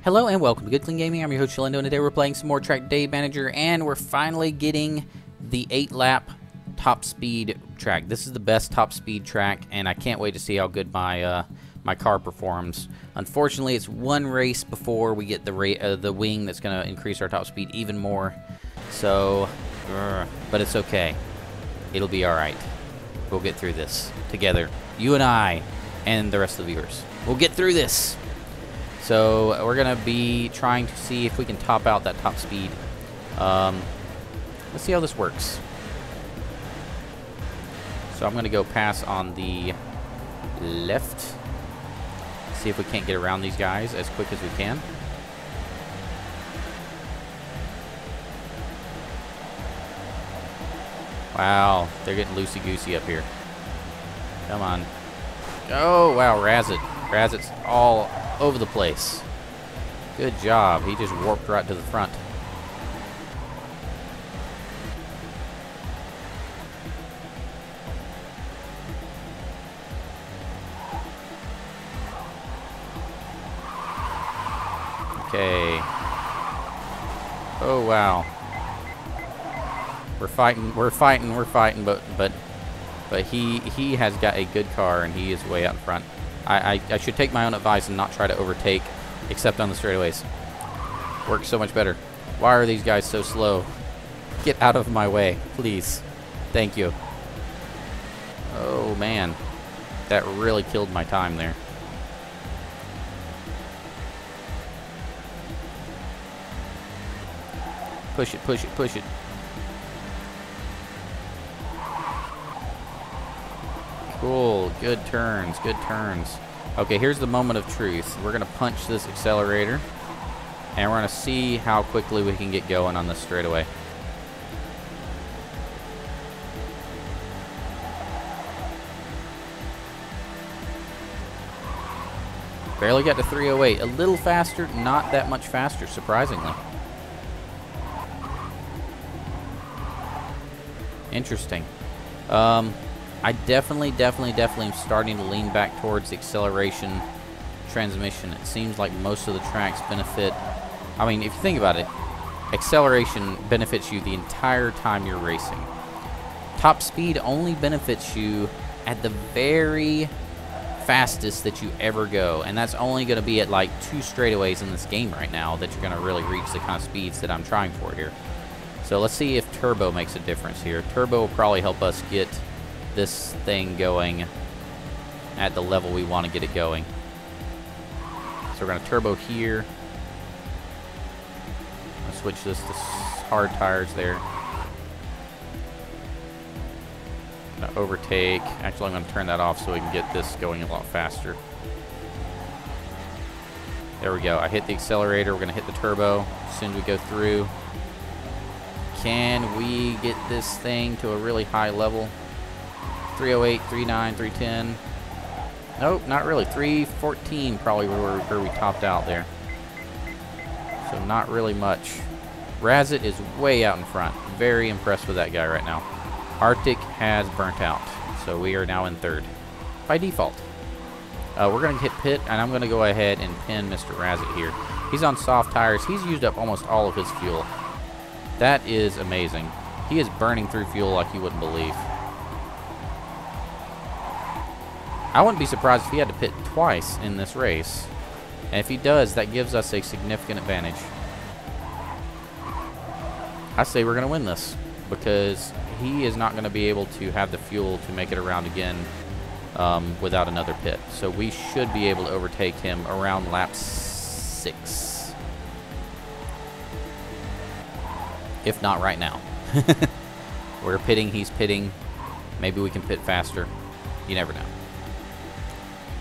Hello and welcome to Good Clean Gaming. I'm your host Shalendo, and today we're playing some more Trackday Manager, and we're finally getting the 8-lap top speed track. This is the best top speed track, and I can't wait to see how good my my car performs. Unfortunately, it's one race before we get the wing that's going to increase our top speed even more. So, but it's okay. It'll be all right. We'll get through this together, you and I, and the rest of the viewers. We'll get through this. So we're going to be trying to see if we can top out that top speed. Let's see how this works. So I'm going to go pass on the left. See if we can't get around these guys as quick as we can. Wow, they're getting loosey-goosey up here. Come on. Oh, wow, Razit. Razit's all over the place. Good job. He just warped right to the front. Okay. Oh, wow. We're fighting, but he has got a good car, and he is way out in front. I should take my own advice and not try to overtake, except on the straightaways. Works so much better. Why are these guys so slow? Get out of my way, please. Thank you. Oh, man. That really killed my time there. Push it, push it, push it. Cool, good turns, good turns. Okay, here's the moment of truth. We're gonna punch this accelerator, and we're gonna see how quickly we can get going on this straightaway. Barely got to 308, a little faster, not that much faster, surprisingly. Interesting. I definitely am starting to lean back towards the acceleration transmission. It seems like most of the tracks benefit. I mean, if you think about it, acceleration benefits you the entire time you're racing. Top speed only benefits you at the very fastest that you ever go, and that's only going to be at like 2 straightaways in this game right now that you're going to really reach the kind of speeds that I'm trying for here. So let's see if turbo makes a difference here. Turbo will probably help us get this thing going at the level we want to get it going. So we're going to turbo here. I'll switch this to hard tires there. Gonna overtake. Actually, I'm going to turn that off so we can get this going a lot faster. There we go. I hit the accelerator. We're going to hit the turbo as soon as we go through. Can we get this thing to a really high level? 308, 39, 310. Nope, not really. 314 probably where we topped out there. So not really much. Razit is way out in front. Very impressed with that guy right now. Arctic has burnt out. So we are now in 3rd. By default. We're going to hit pit, and I'm going to go ahead and pin Mr. Razit here. He's on soft tires. He's used up almost all of his fuel. That is amazing. He is burning through fuel like you wouldn't believe. I wouldn't be surprised if he had to pit twice in this race. And if he does, that gives us a significant advantage. I say we're going to win this, because he is not going to be able to have the fuel to make it around again without another pit. So we should be able to overtake him around lap 6. If not right now. We're pitting, he's pitting. Maybe we can pit faster. You never know.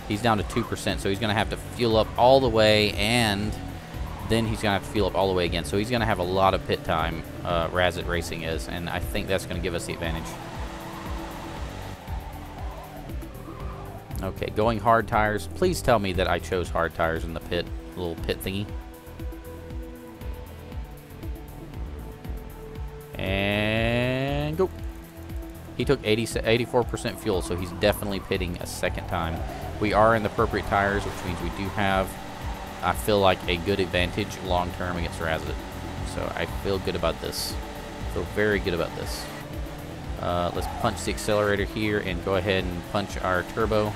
He's down to 2%, so he's going to have to fuel up all the way, and then he's going to have to fuel up all the way again. So he's going to have a lot of pit time, Razit Racing is, and I think that's going to give us the advantage. Okay, going hard tires. Please tell me that I chose hard tires in the pit, little pit thingy. And go. He took 84% fuel, so he's definitely pitting a second time. We are in the appropriate tires, which means we do have I feel like a good advantage long term against Razit. So I feel good about this. Feel very good about this. Let's punch the accelerator here and go ahead and punch our turbo.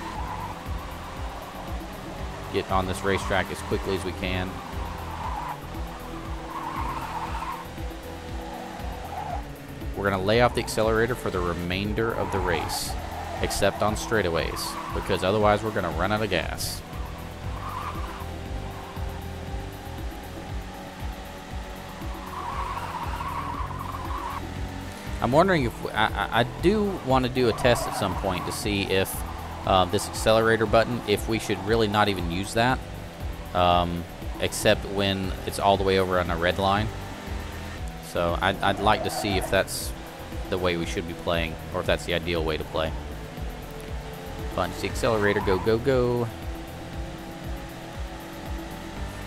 Get on this racetrack as quickly as we can. We're going to lay off the accelerator for the remainder of the race, except on straightaways, because otherwise we're going to run out of gas. I'm wondering if I do want to do a test at some point to see if this accelerator button, if we should really not even use that, except when it's all the way over on a red line. So I'd like to see if that's the way we should be playing, or if that's the ideal way to play. Punch the accelerator, go, go, go.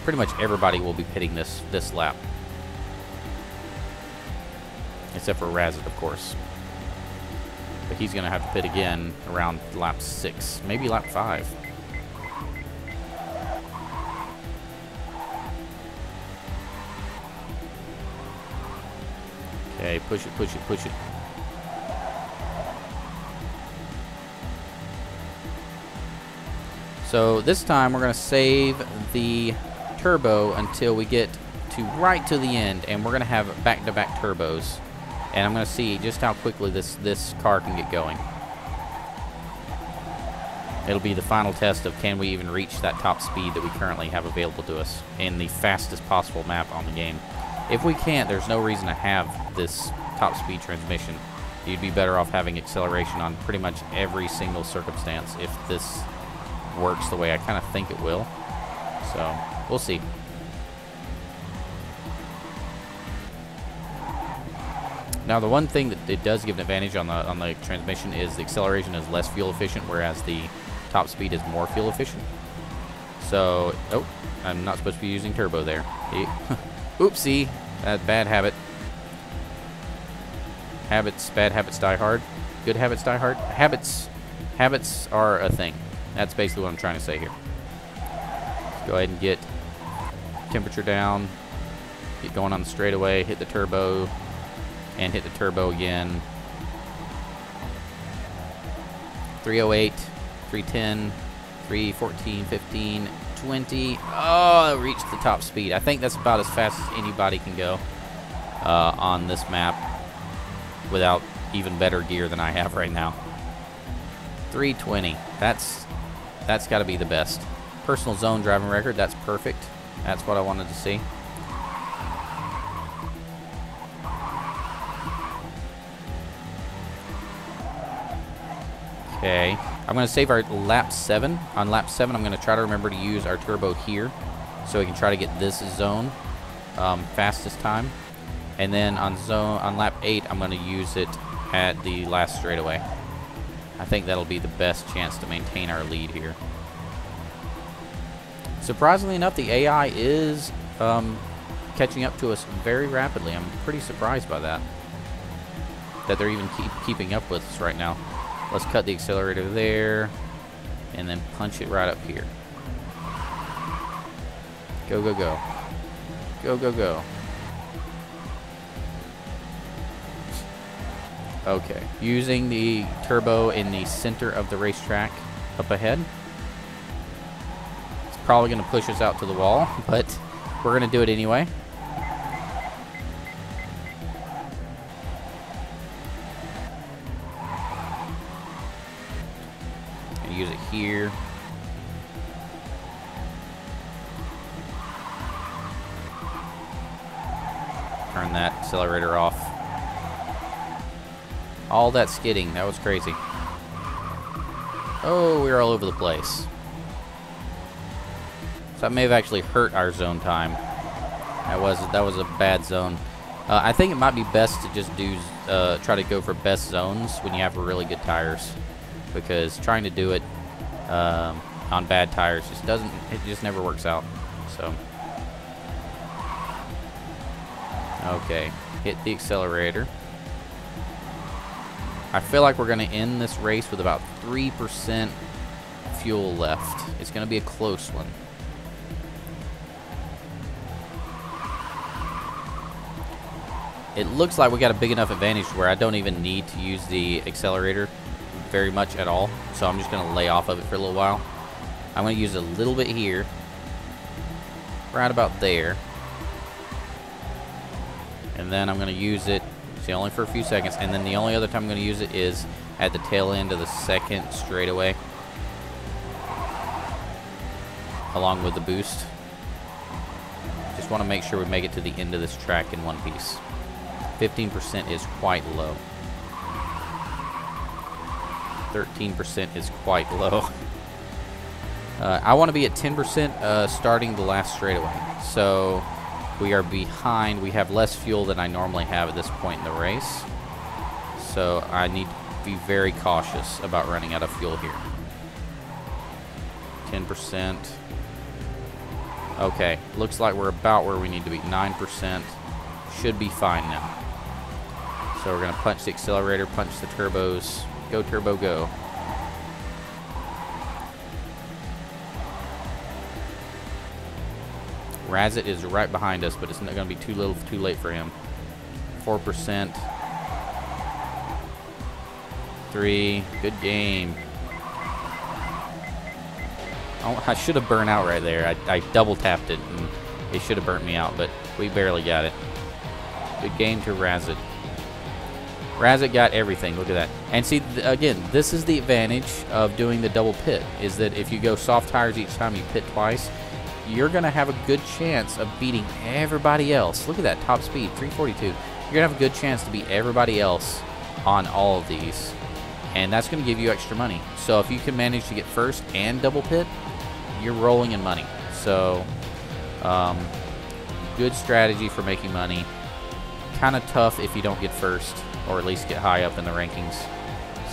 Pretty much everybody will be pitting this lap. Except for Razit, of course. But he's going to have to pit again around lap 6. Maybe lap 5. Okay, push it, push it, push it. So this time we're going to save the turbo until we get to right to the end, and we're going to have back-to-back turbos. And I'm going to see just how quickly this car can get going. It'll be the final test of can we even reach that top speed that we currently have available to us in the fastest possible map on the game. If we can't, there's no reason to have this top speed transmission. You'd be better off having acceleration on pretty much every single circumstance if this works the way I kind of think it will. So, we'll see. Now, the one thing that it does give an advantage on the transmission is the acceleration is less fuel efficient, whereas the top speed is more fuel efficient. So, oh, I'm not supposed to be using turbo there. Oopsie, bad habit. Bad habits die hard. Good habits die hard. Habits are a thing. That's basically what I'm trying to say here. Let's go ahead and get temperature down. Get going on the straightaway. Hit the turbo. And hit the turbo again. 308, 310, 314, 15, 20. Oh, it reached the top speed. I think that's about as fast as anybody can go on this map without even better gear than I have right now. 320. That's got to be the best. Personal zone driving record. That's perfect. That's what I wanted to see. Okay, I'm going to save our lap 7. On lap 7, I'm going to try to remember to use our turbo here so we can try to get this zone fastest time. And then on lap 8, I'm going to use it at the last straightaway. I think that'll be the best chance to maintain our lead here. Surprisingly enough, the AI is catching up to us very rapidly. I'm pretty surprised by that. That they're even keeping up with us right now. Let's cut the accelerator there, and then punch it right up here. Go, go, go. Go, go, go. Okay, using the turbo in the center of the racetrack up ahead. It's probably going to push us out to the wall, but we're going to do it anyway. Use it here. Turn that accelerator off. All that skidding, that was crazy. Oh, we were all over the place. So that may have actually hurt our zone time. That was a bad zone. I think it might be best to just do try to go for best zones when you have really good tires, because trying to do it on bad tires just never works out. So okay, hit the accelerator. I feel like we're going to end this race with about 3% fuel left. It's going to be a close one. it looks like we got a big enough advantage where I don't even need to use the accelerator very much at all. So I'm just going to lay off of it for a little while. I'm going to use a little bit here, right about there. And then I'm going to use it, see, only for a few seconds. And then the only other time I'm going to use it is at the tail end of the second straightaway, along with the boost. Just want to make sure we make it to the end of this track in one piece. 15% is quite low. 13% is quite low. I want to be at 10% starting the last straightaway. So we are behind. We have less fuel than I normally have at this point in the race. So I need to be very cautious about running out of fuel here. 10%. Okay, looks like we're about where we need to be. 9%. Should be fine now. So we're going to punch the accelerator, punch the turbos. Go, turbo, go. Razit is right behind us, but it's not going to be too late for him. 4%. 3. Good game. Oh, I should have burned out right there. I double tapped it, and it should have burnt me out, but we barely got it. Good game to Razit. Razit got everything. Look at that. And see, again, this is the advantage of doing the double pit, is that if you go soft tires each time you pit twice, you're going to have a good chance of beating everybody else. Look at that top speed, 342. You're going to have a good chance to beat everybody else on all of these. And that's going to give you extra money. So if you can manage to get first and double pit, you're rolling in money. So good strategy for making money. Kind of tough if you don't get first, or at least get high up in the rankings.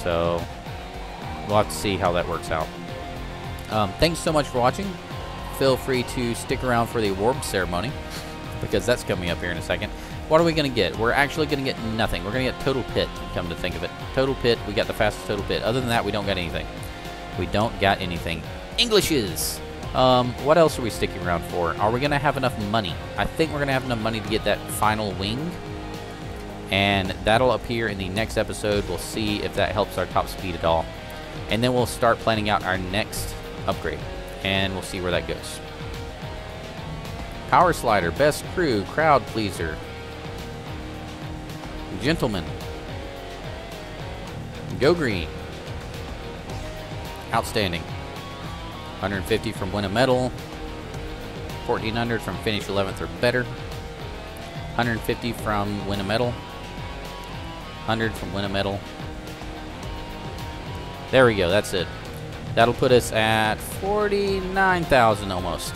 So we'll have to see how that works out. Thanks so much for watching. Feel free to stick around for the award ceremony, because that's coming up here in a second. What are we going to get? We're actually going to get nothing. We're going to get total pit, come to think of it. Total pit, we got the fastest total pit. Other than that, we don't got anything. We don't got anything. Englishes! What else are we sticking around for? Are we going to have enough money? I think we're going to have enough money to get that final wing. And that'll appear in the next episode. We'll see if that helps our top speed at all. And then we'll start planning out our next upgrade. And we'll see where that goes. Power slider, best crew, crowd pleaser, gentleman, go green, outstanding. 150 from win a medal, 1400 from finish 11th or better, 150 from win a medal, 100 from win a medal. There we go, that's it. That'll put us at 49,000 almost.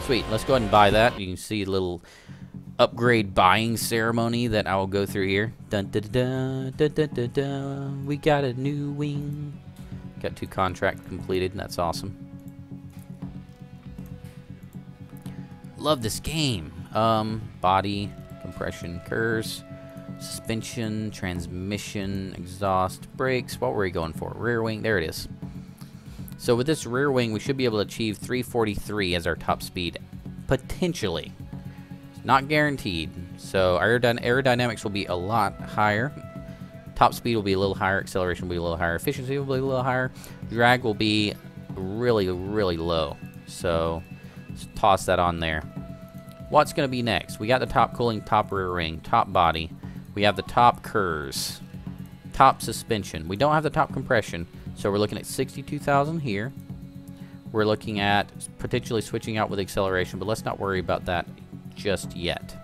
Sweet, let's go ahead and buy that. You can see a little upgrade buying ceremony that I will go through here. Dun, dun, dun, dun, dun, dun, dun. We got a new wing. Got 2 contracts completed, and that's awesome. Love this game. Body, compression, curves, suspension, transmission, exhaust, brakes. What were we going for? Rear wing. There it is. So with this rear wing, we should be able to achieve 343 as our top speed. Potentially. It's not guaranteed. So aerodynamics will be a lot higher. Top speed will be a little higher. Acceleration will be a little higher. Efficiency will be a little higher. Drag will be really, really low. So let's toss that on there. What's going to be next? We got the top cooling, top rear wing, top body. We have the top curves, top suspension. We don't have the top compression, so we're looking at 62,000 here. We're looking at potentially switching out with acceleration, but let's not worry about that just yet.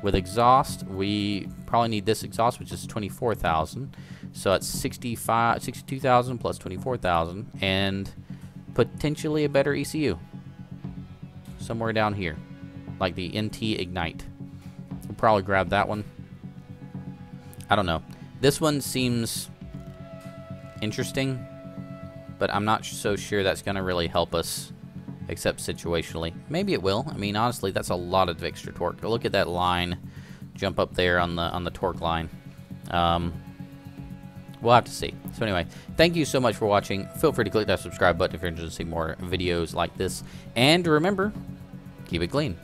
With exhaust, we probably need this exhaust, which is 24,000. So it's 62,000 plus 24,000, and potentially a better ECU. Somewhere down here, like the NT Ignite. We'll probably grab that one. I don't know. This one seems interesting, but I'm not so sure that's going to really help us, except situationally. Maybe it will. I mean, honestly, that's a lot of extra torque. Look at that line jump up there on the torque line. We'll have to see. So anyway, thank you so much for watching. Feel free to click that subscribe button if you're interested in seeing more videos like this. And remember, keep it clean.